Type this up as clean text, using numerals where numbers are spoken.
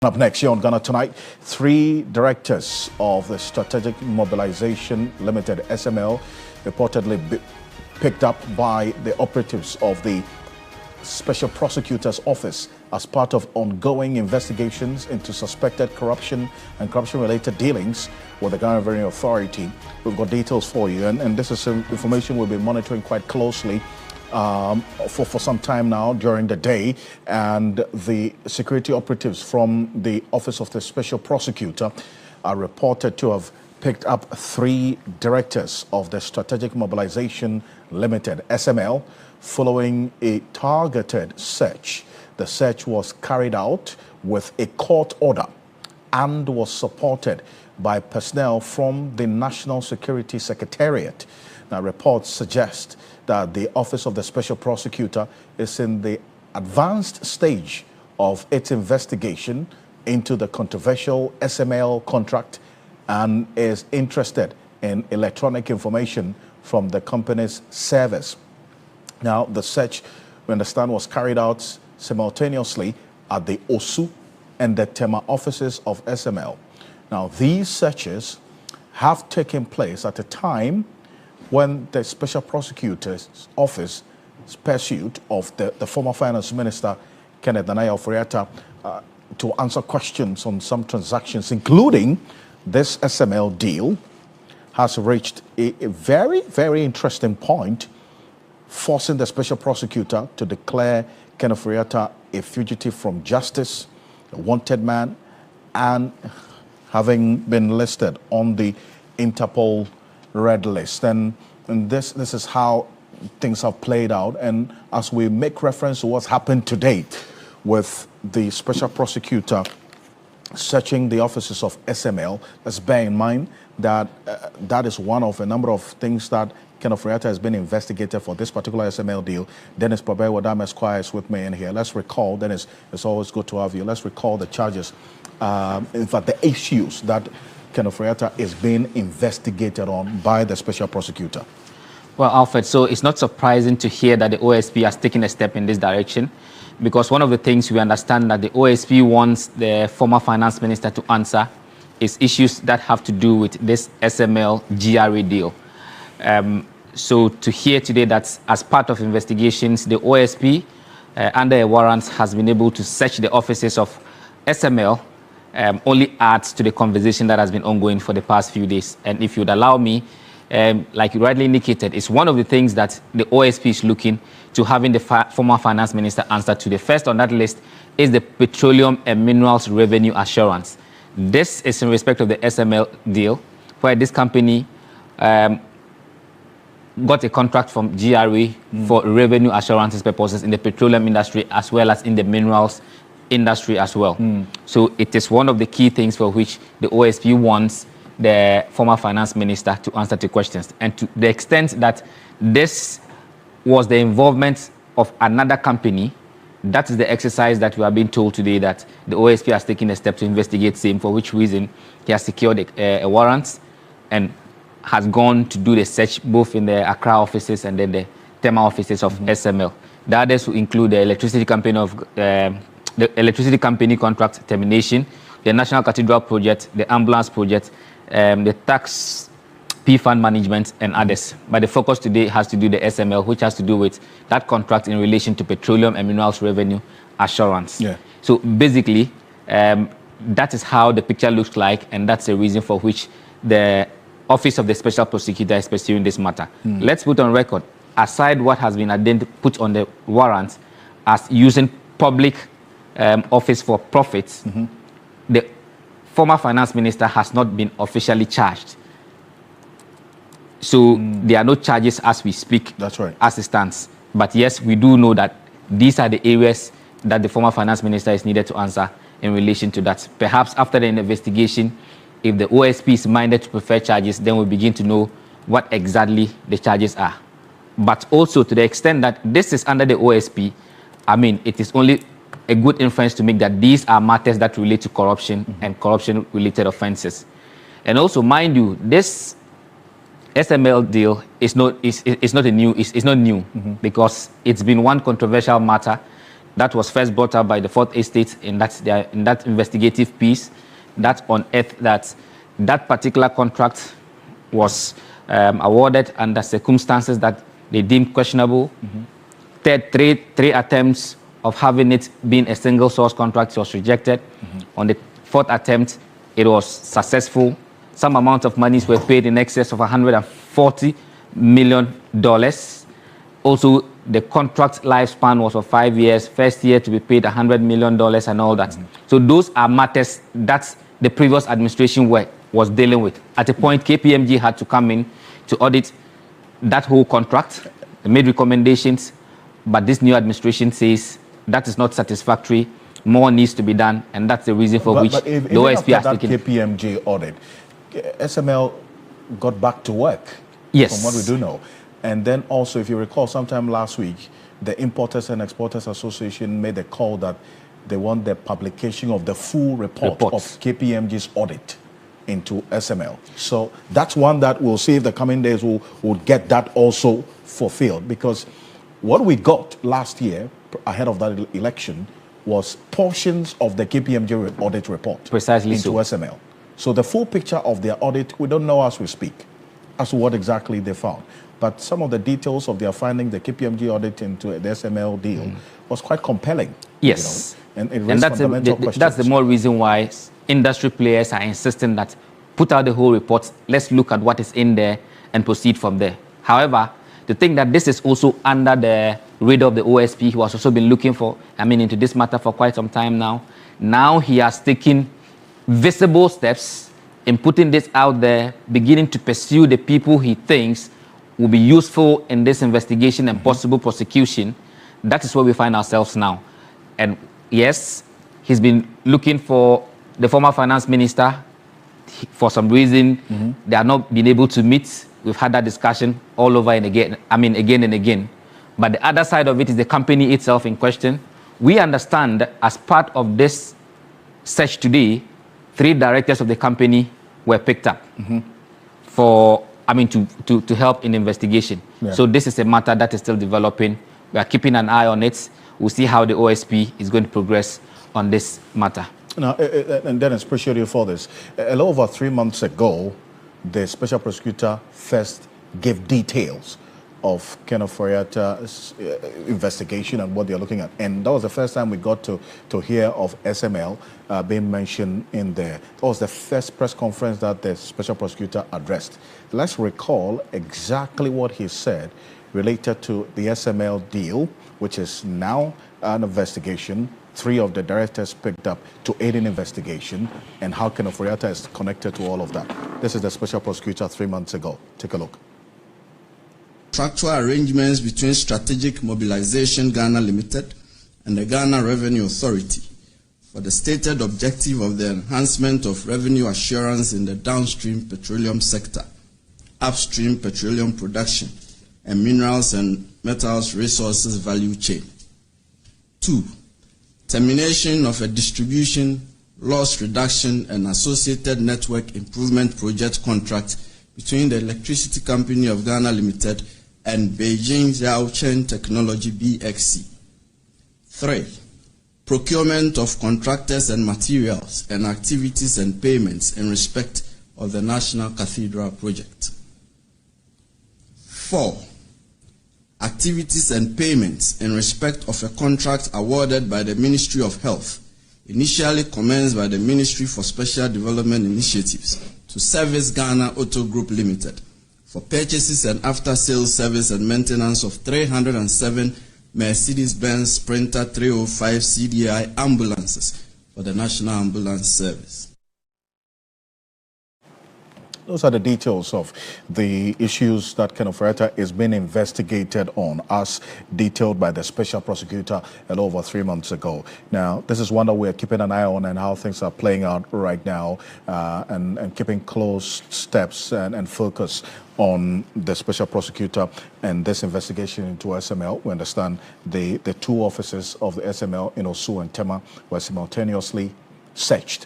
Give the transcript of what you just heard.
Up next here on Ghana Tonight, 3 directors of the Strategic Mobilization Limited (SML) reportedly picked up by the operatives of the Special Prosecutor's Office as part of ongoing investigations into suspected corruption and corruption-related dealings with the Ghana Revenue Authority. We've got details for you, and this is information we'll be monitoring quite closely for some time now during the day. And the security operatives from the Office of the Special Prosecutor are reported to have picked up 3 directors of the Strategic Mobilization Limited (SML) following a targeted search. The search was carried out with a court order and was supported by personnel from the National Security Secretariat. Now, reports suggest that the Office of the Special Prosecutor is in the advanced stage of its investigation into the controversial SML contract and is interested in electronic information from the company's servers. Now, the search, we understand, was carried out simultaneously at the OSU and the Tema offices of SML. Now, these searches have taken place at a time when the Special Prosecutor's Office pursuit of the former Finance Minister, Ken Ofori Attah, to answer questions on some transactions, including this SML deal, has reached a very, very interesting point, forcing the Special Prosecutor to declare Ken Ofori Attah a fugitive from justice, a wanted man, and having been listed on the Interpol red list. And this is how things have played out. And as we make reference to what's happened to date with the Special Prosecutor searching the offices of SML, let's bear in mind that that is one of a number of things that Ken Ofori Attah has been investigated for this particular SML deal. Dennis Wadam Esquire is with me in here. Let's recall, Dennis, it's always good to have you. Let's recall the charges, in fact, the issues that Ken Ofori Attah is being investigated on by the Special Prosecutor. Well, Alfred, so it's not surprising to hear that the OSP has taken a step in this direction, because one of the things we understand that the OSP wants the former finance minister to answer is issues that have to do with this SML GRA deal. So to hear today that as part of investigations, the OSP under a warrant has been able to search the offices of SML only adds to the conversation that has been ongoing for the past few days. And if you'd allow me, like you rightly indicated, it's one of the things that the OSP is looking to having the former finance minister answer to. The first on that list is the Petroleum and Minerals Revenue Assurance. This is in respect of the SML deal, where this company got a contract from GRA for revenue assurances purposes in the petroleum industry as well as in the minerals industry as well. So it is one of the key things for which the OSP wants the former finance minister to answer to questions. And to the extent that this was the involvement of another company, that is the exercise that we are being told today that the OSP has taken a step to investigate same, for which reason he has secured a warrant and has gone to do the search both in the Accra offices and then the Tema offices of SML. The others will include the electricity company contract termination, the National Cathedral project, the ambulance project, the tax P-fund management, and others. But the focus today has to do the SML, which has to do with that contract in relation to petroleum and minerals revenue assurance. Yeah. So basically, that is how the picture looks like, and that's the reason for which the Office of the Special Prosecutor is pursuing this matter. Let's put on record, aside what has been put on the warrant as using public office for profits, the former finance minister has not been officially charged. So there are no charges as we speak. That's right. As it stands. But yes, we do know that these are the areas that the former finance minister is needed to answer in relation to that. Perhaps after the investigation, if the OSP is minded to prefer charges, then we'll begin to know what exactly the charges are. But also to the extent that this is under the OSP, I mean, it is only a good inference to make that these are matters that relate to corruption and corruption-related offenses. And also, mind you, this SML deal is not new because it's been one controversial matter that was first brought up by the Fourth Estate in that investigative piece that unearthed that particular contract was awarded under circumstances that they deemed questionable. Three attempts of having it being a single source contract was rejected. On the fourth attempt, it was successful. Some amount of monies were paid in excess of $140 million. Also, the contract lifespan was for 5 years. First year to be paid $100 million and all that. So those are matters that the previous administration was dealing with. At a point, KPMG had to come in to audit that whole contract. They made recommendations, but this new administration says that is not satisfactory. More needs to be done, and that's the reason for which the OSP has taken. KPMG audit, SML got back to work. Yes. From what we do know. And then also, if you recall, sometime last week, the Importers and Exporters Association made a call that they want the publication of the full report of KPMG's audit into SML. So that's one that we'll see if the coming days will get that also fulfilled. Because what we got last year, ahead of that election, was portions of the KPMG audit report precisely into SML. So the full picture of their audit, we don't know as we speak, as to what exactly they found. But some of the details of their finding, the KPMG audit into the SML deal, was quite compelling. Yes. You know, and it raised fundamental questions. That's the more reason why industry players are insisting that put out the whole report, let's look at what is in there and proceed from there. However, the thing that this is also under the radar of the OSP, who has also been looking into this matter for quite some time now. Now he has taken visible steps in putting this out there, beginning to pursue the people he thinks will be useful in this investigation and possible prosecution. That is where we find ourselves now. And yes, he's been looking for the former finance minister. For some reason, they are not been able to meet. We've had that discussion all over and again, again and again. But the other side of it is the company itself in question. We understand that as part of this search today, 3 directors of the company were picked up to help in the investigation. Yeah. So this is a matter that is still developing. We are keeping an eye on it. We'll see how the OSP is going to progress on this matter. Now, and Dennis, appreciate you for this. A little over 3 months ago, the special prosecutor first gave details of Ken Ofori Attah's investigation and what they're looking at. And that was the first time we got to hear of SML being mentioned in there. That was the first press conference that the special prosecutor addressed. Let's recall exactly what he said related to the SML deal, which is now an investigation. 3 of the directors picked up to aid in investigation, and how Ken Ofori Attah is connected to all of that. This is the special prosecutor 3 months ago. Take a look. Contractual arrangements between Strategic Mobilization Ghana Limited and the Ghana Revenue Authority for the stated objective of the enhancement of revenue assurance in the downstream petroleum sector, upstream petroleum production, and minerals and metals resources value chain. 2. Termination of a distribution, loss reduction, and associated network improvement project contract between the Electricity Company of Ghana Limited and Beijing Xiaochen Technology BXC. 3. Procurement of contractors and materials and activities and payments in respect of the National Cathedral project. 4. Activities and payments in respect of a contract awarded by the Ministry of Health, initially commenced by the Ministry for Special Development Initiatives to Service Ghana Auto Group Limited for purchases and after-sales service and maintenance of 307 Mercedes-Benz Sprinter 305 CDI ambulances for the National Ambulance Service. Those are the details of the issues that Ken Ofori Attah is being investigated on, as detailed by the special prosecutor a little over 3 months ago. Now, this is one that we're keeping an eye on and how things are playing out right now, and keeping close steps and focus on the special prosecutor and this investigation into SML. We understand the 2 officers of the SML in Osu and Tema were simultaneously searched